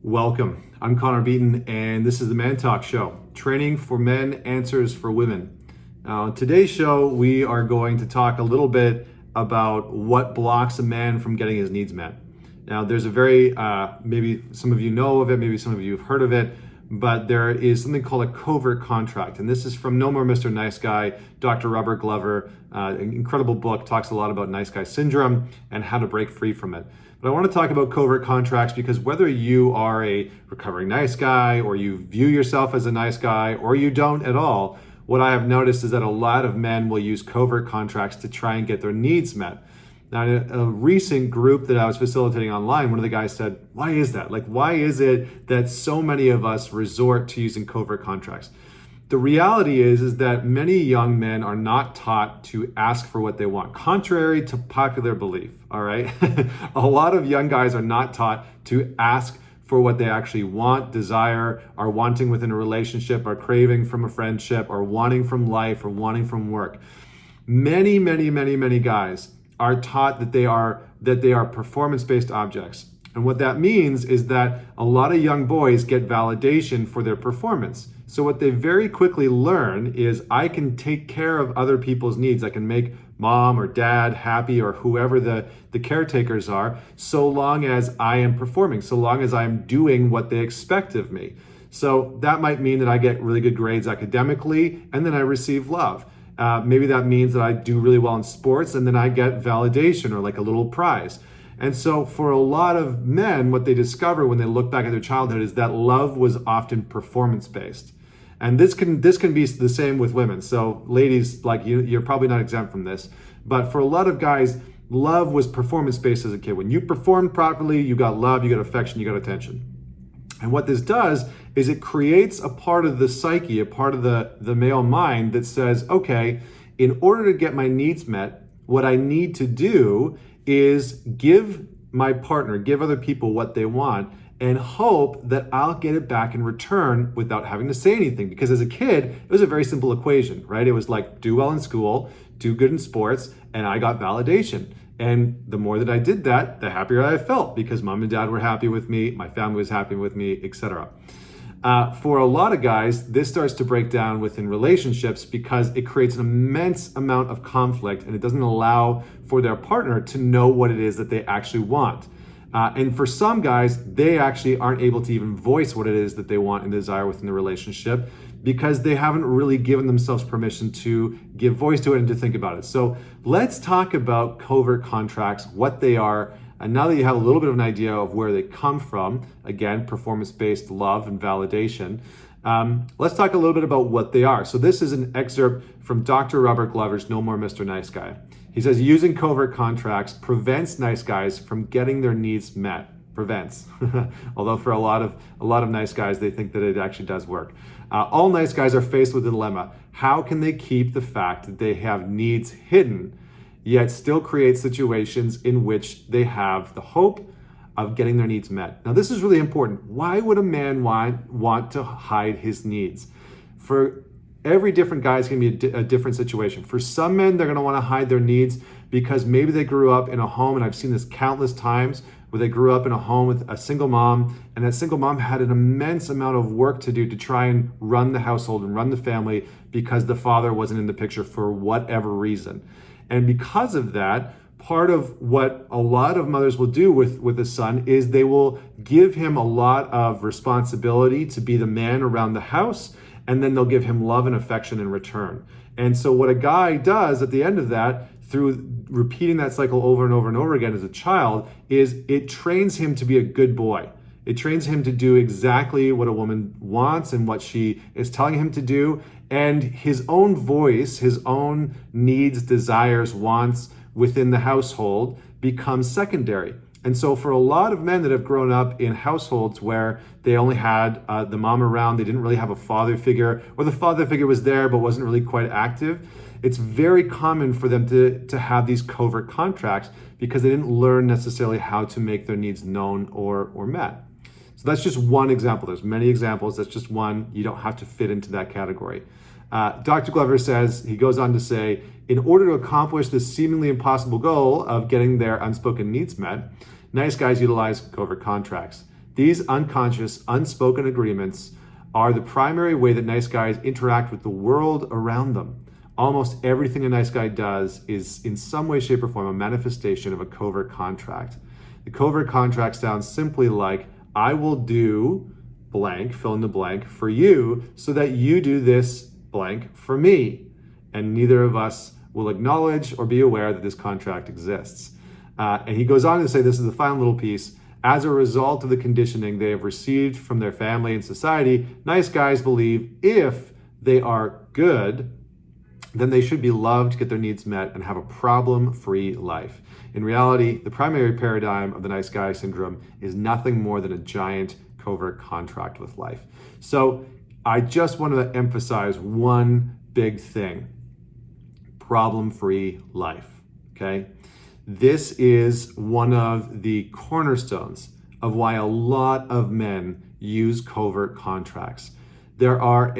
Welcome. I'm Connor Beaton, and this is the Man Talk Show, training for men, answers for women. Now, on today's show, we are going to talk a little bit about what blocks a man from getting his needs met. Now, there's a very, maybe some of you know of it, maybe some of you have heard of it, but there is something called a covert contract. And this is from No More Mr. Nice Guy, Dr. Robert Glover, an incredible book, talks a lot about nice guy syndrome and how to break free from it. But I want to talk about covert contracts because whether you are a recovering nice guy or you view yourself as a nice guy or you don't at all, what I have noticed is that a lot of men will use covert contracts to try and get their needs met. Now, in a recent group that I was facilitating online, one of the guys said, why is that? Why is it that so many of us resort to using covert contracts? The reality is that many young men are not taught to ask for what they want, contrary to popular belief, all right? A lot of young guys are not taught to ask for what they actually want, desire, are wanting within a relationship, are craving from a friendship, or wanting from life, or wanting from work. Many guys are taught that they are performance-based objects. And what that means is that a lot of young boys get validation for their performance. So what they very quickly learn is I can take care of other people's needs. I can make mom or dad happy or whoever the caretakers are, so long as I am performing, so long as I'm doing what they expect of me. So that might mean that I get really good grades academically and then I receive love. Maybe that means that I do really well in sports and then I get validation or like a little prize. And so for a lot of men, what they discover when they look back at their childhood is that love was often performance-based. And this can be the same with women. So ladies, like you're probably not exempt from this. But for a lot of guys, love was performance-based as a kid. When you performed properly, you got love, you got affection, you got attention. And what this does is it creates a part of the psyche, a part of the male mind that says, okay, in order to get my needs met, what I need to do is give my partner, give other people what they want, and hope that I'll get it back in return without having to say anything. Because as a kid, it was a very simple equation, right? It was like do well in school, do good in sports, and I got validation. And the more that I did that, the happier I felt because mom and dad were happy with me, my family was happy with me, etc. For a lot of guys, this starts to break down within relationships because it creates an immense amount of conflict and it doesn't allow for their partner to know what it is that they actually want. And for some guys, they actually aren't able to even voice what it is that they want and desire within the relationship because they haven't really given themselves permission to give voice to it and to think about it. So let's talk about covert contracts, what they are. And now that you have a little bit of an idea of where they come from, again, performance-based love and validation, let's talk a little bit about what they are. So this is an excerpt from Dr. Robert Glover's No More Mr. Nice Guy. He says, using covert contracts prevents nice guys from getting their needs met. Prevents. Although for a lot of nice guys, they think that it actually does work. All nice guys are faced with a dilemma. How can they keep the fact that they have needs hidden, yet still create situations in which they have the hope of getting their needs met? Now, this is really important. Why would a man want to hide his needs? For every different guy is going to be a different situation. For some men, they're going to want to hide their needs because maybe they grew up in a home, and I've seen this countless times, where they grew up in a home with a single mom, and that single mom had an immense amount of work to do to try and run the household and run the family because the father wasn't in the picture for whatever reason. And because of that, part of what a lot of mothers will do with a son is they will give him a lot of responsibility to be the man around the house, and then they'll give him love and affection in return. And so what a guy does at the end of that, through repeating that cycle over and over and over again as a child, is it trains him to be a good boy. It trains him to do exactly what a woman wants and what she is telling him to do. And his own voice, his own needs, desires, wants within the household becomes secondary. And so for a lot of men that have grown up in households where they only had the mom around, they didn't really have a father figure, or the father figure was there but wasn't really quite active, it's very common for them to have these covert contracts because they didn't learn necessarily how to make their needs known or met. So that's just one example. There's many examples. That's just one. You don't have to fit into that category. Dr. Glover says, he goes on to say, in order to accomplish this seemingly impossible goal of getting their unspoken needs met, nice guys utilize covert contracts. These unconscious, unspoken agreements are the primary way that nice guys interact with the world around them. Almost everything a nice guy does is in some way, shape, or form a manifestation of a covert contract. The covert contract sounds simply like, I will do blank, fill in the blank, for you so that you do this blank for me. And neither of us will acknowledge or be aware that this contract exists. And he goes on to say, this is the final little piece, as a result of the conditioning they have received from their family and society, nice guys believe if they are good, then they should be loved, get their needs met, and have a problem-free life. In reality, the primary paradigm of the nice guy syndrome is nothing more than a giant covert contract with life. So I just want to emphasize one big thing: problem-free life, okay? This is one of the cornerstones of why a lot of men use covert contracts. There are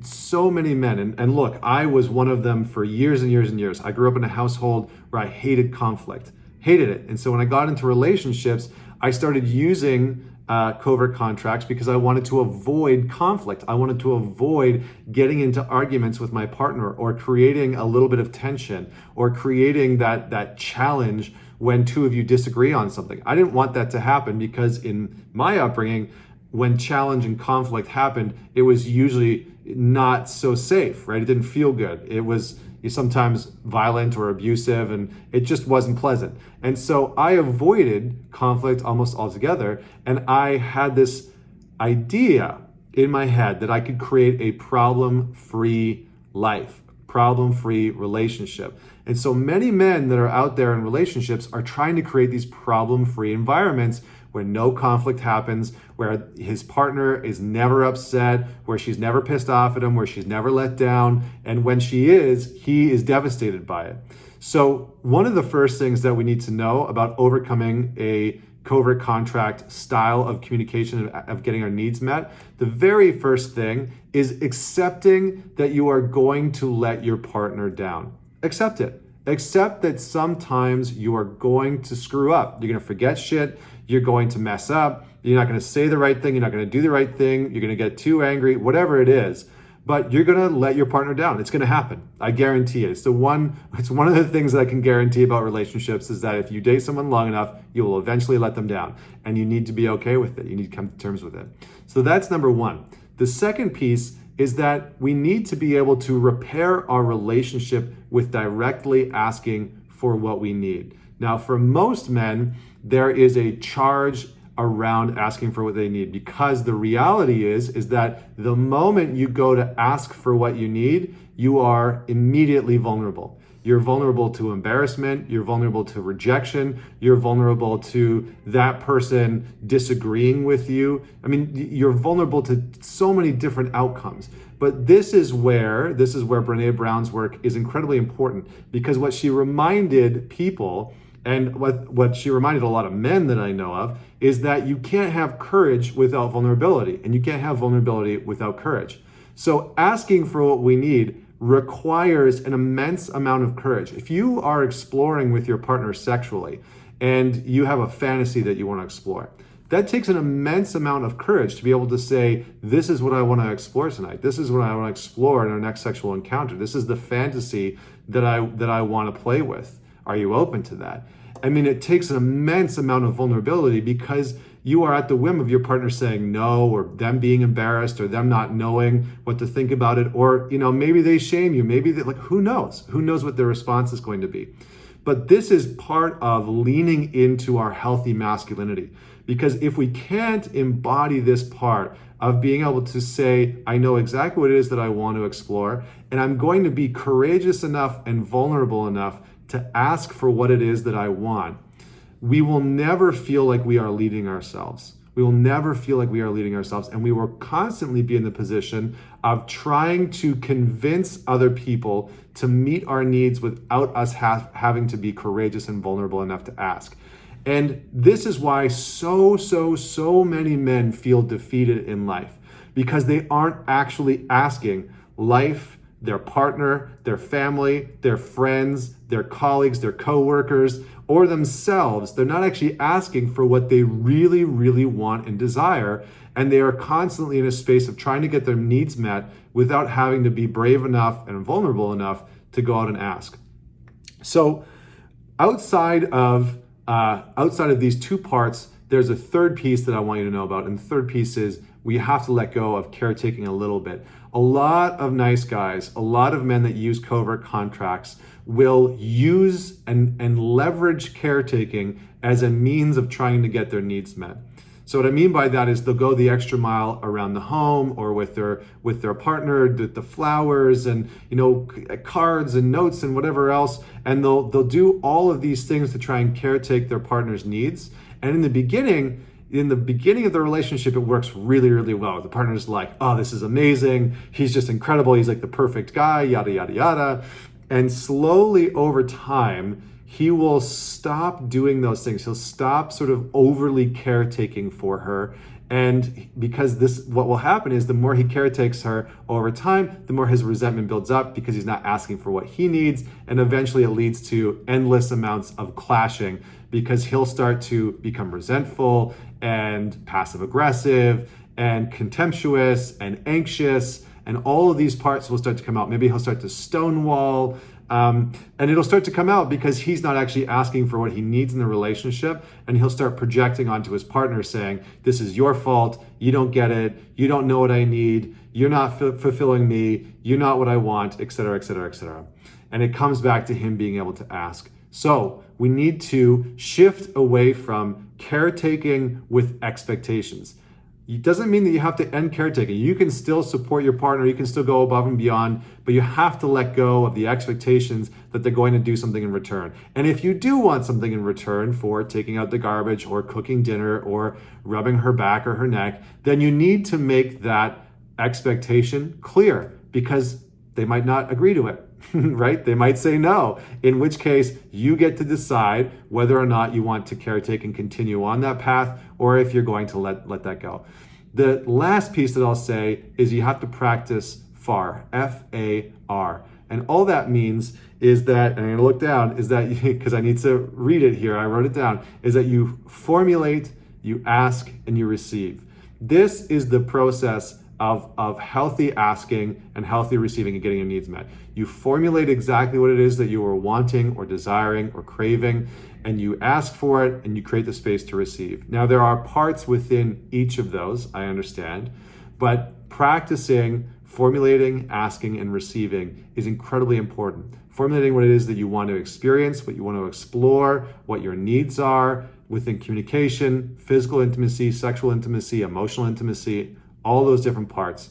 so many men, and look, I was one of them for years and years and years. I grew up in a household where I hated conflict, hated it. And so when I got into relationships, I started using covert contracts because I wanted to avoid conflict. I wanted to avoid getting into arguments with my partner or creating a little bit of tension or creating that challenge when two of you disagree on something. I didn't want that to happen because in my upbringing, when challenge and conflict happened, it was usually not so safe, right? It didn't feel good. It was sometimes violent or abusive, and it just wasn't pleasant. And so I avoided conflict almost altogether. And I had this idea in my head that I could create a problem-free life, problem-free relationship. And so many men that are out there in relationships are trying to create these problem-free environments where no conflict happens, where his partner is never upset, where she's never pissed off at him, where she's never let down. And when she is, he is devastated by it. So one of the first things that we need to know about overcoming a covert contract style of communication, of getting our needs met, the very first thing is accepting that you are going to let your partner down. Accept it. Accept that sometimes you are going to screw up. You're going to forget shit. You're going to mess up. You're not going to say the right thing. You're not going to do the right thing. You're going to get too angry, whatever it is. But you're going to let your partner down. It's going to happen. I guarantee it. It's one of the things that I can guarantee about relationships is that if you date someone long enough, you will eventually let them down. And you need to be okay with it. You need to come to terms with it. So that's number one. The second piece is that we need to be able to repair our relationship with directly asking for what we need. Now, for most men, there is a charge around asking for what they need, because the reality is that the moment you go to ask for what you need, you are immediately vulnerable. You're vulnerable to embarrassment, you're vulnerable to rejection, you're vulnerable to that person disagreeing with you. I mean, you're vulnerable to so many different outcomes. But this is where Brené Brown's work is incredibly important, because what she reminded people, and what she reminded a lot of men that I know of, is that you can't have courage without vulnerability, and you can't have vulnerability without courage. So asking for what we need requires an immense amount of courage. If you are exploring with your partner sexually and you have a fantasy that you want to explore, that takes an immense amount of courage to be able to say, this is what I want to explore tonight. This is what I want to explore in our next sexual encounter. This is the fantasy that I want to play with. Are you open to that? I mean, it takes an immense amount of vulnerability, because you are at the whim of your partner saying no, or them being embarrassed, or them not knowing what to think about it, or maybe they shame you, maybe they, who knows what their response is going to be. But this is part of leaning into our healthy masculinity, because if we can't embody this part of being able to say, I know exactly what it is that I want to explore, and I'm going to be courageous enough and vulnerable enough to ask for what it is that I want, we will never feel like we are leading ourselves. We will never feel like we are leading ourselves, and we will constantly be in the position of trying to convince other people to meet our needs without us having to be courageous and vulnerable enough to ask. And this is why so many men feel defeated in life, because they aren't actually asking life, their partner, their family, their friends, their colleagues, their coworkers, or themselves. They're not actually asking for what they really, really want and desire. And they are constantly in a space of trying to get their needs met without having to be brave enough and vulnerable enough to go out and ask. So outside of these two parts, there's a third piece that I want you to know about. And the third piece is we have to let go of caretaking a little bit. A lot of nice guys, a lot of men that use covert contracts will use and leverage caretaking as a means of trying to get their needs met. So what I mean by that is they'll go the extra mile around the home or with their partner, the flowers and cards and notes and whatever else, and they'll do all of these things to try and caretake their partner's needs. And in the beginning of the relationship, it works really, really well. The partner's like, oh, this is amazing. He's just incredible. He's like the perfect guy, yada, yada, yada. And slowly over time, he will stop doing those things. He'll stop sort of overly caretaking for her. And because what will happen is the more he caretakes her over time, the more his resentment builds up because he's not asking for what he needs. And eventually it leads to endless amounts of clashing because he'll start to become resentful and passive aggressive and contemptuous and anxious. And all of these parts will start to come out. Maybe he'll start to stonewall. And it'll start to come out because he's not actually asking for what he needs in the relationship, and he'll start projecting onto his partner saying, this is your fault, you don't get it, you don't know what I need, you're not fulfilling me, you're not what I want, etc., etc., etc. And it comes back to him being able to ask. So we need to shift away from caretaking with expectations. It doesn't mean that you have to end caretaking. You can still support your partner, you can still go above and beyond, but you have to let go of the expectations that they're going to do something in return. And if you do want something in return for taking out the garbage or cooking dinner or rubbing her back or her neck, then you need to make that expectation clear because they might not agree to it. Right? They might say no, in which case you get to decide whether or not you want to caretake and continue on that path or if you're going to let that go. The last piece that I'll say is you have to practice FAR, F-A-R. And all that means is that, and I'm going to look down, is that, because I need to read it here, I wrote it down, is that you formulate, you ask, and you receive. This is the process of healthy asking and healthy receiving and getting your needs met. You formulate exactly what it is that you are wanting or desiring or craving, and you ask for it and you create the space to receive. Now, there are parts within each of those, I understand, but practicing formulating, asking, and receiving is incredibly important. Formulating what it is that you want to experience, what you want to explore, what your needs are within communication, physical intimacy, sexual intimacy, emotional intimacy, all those different parts.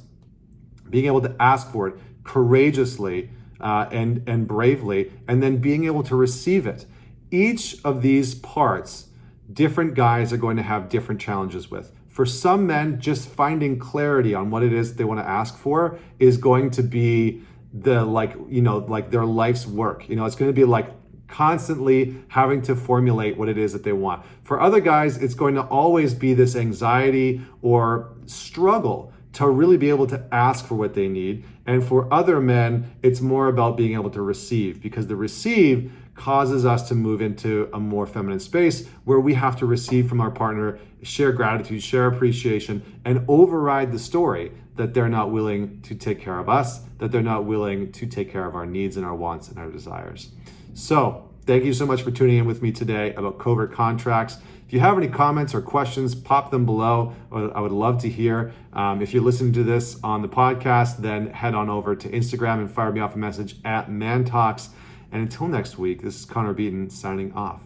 Being able to ask for it courageously and bravely, and then being able to receive it. Each of these parts, different guys are going to have different challenges with. For some men, just finding clarity on what it is they want to ask for is going to be their life's work. It's going to be like constantly having to formulate what it is that they want. For other guys, it's going to always be this anxiety or struggle to really be able to ask for what they need. And for other men, it's more about being able to receive, because the receive causes us to move into a more feminine space where we have to receive from our partner, share gratitude, share appreciation, and override the story that they're not willing to take care of us, that they're not willing to take care of our needs and our wants and our desires. So thank you so much for tuning in with me today about covert contracts. If you have any comments or questions, pop them below. I would love to hear. If you're listening to this on the podcast, then head on over to Instagram and fire me off a message at ManTalks. And until next week, this is Connor Beaton signing off.